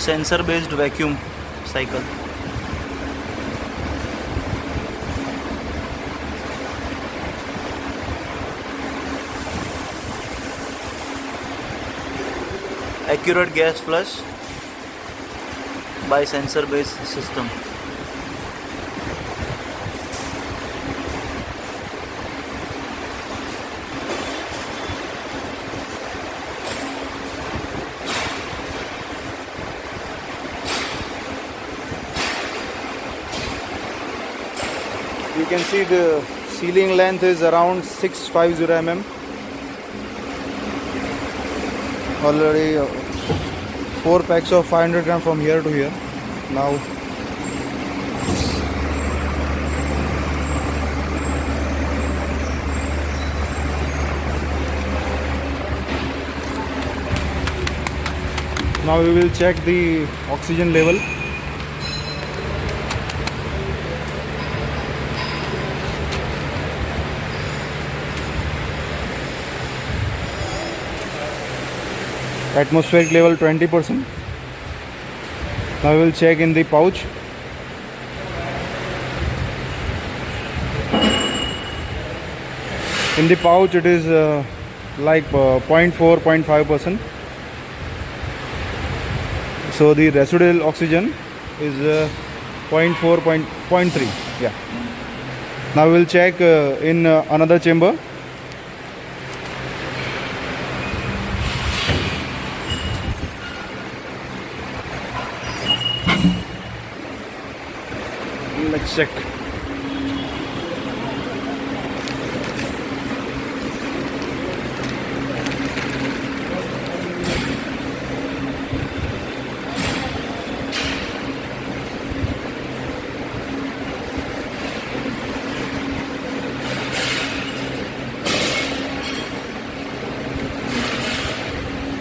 sensor based vacuum cycle. Accurate gas flush by sensor based system. You can see the sealing length is around 650 mm. Already 4 packs of 500 gram from here to here. Now we will check the oxygen level. Atmospheric level 20%. Now we will check in the pouch. In the pouch it is like 0.4, 0.5%. So the residual oxygen is 0.4, 0.3. Yeah. Now we will check in another chamber. Let's check.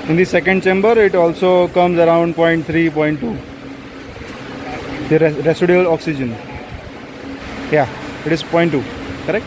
In the second chamber it also comes around 0.3, 0.2. The residual oxygen. Yeah, it is 0.2, correct?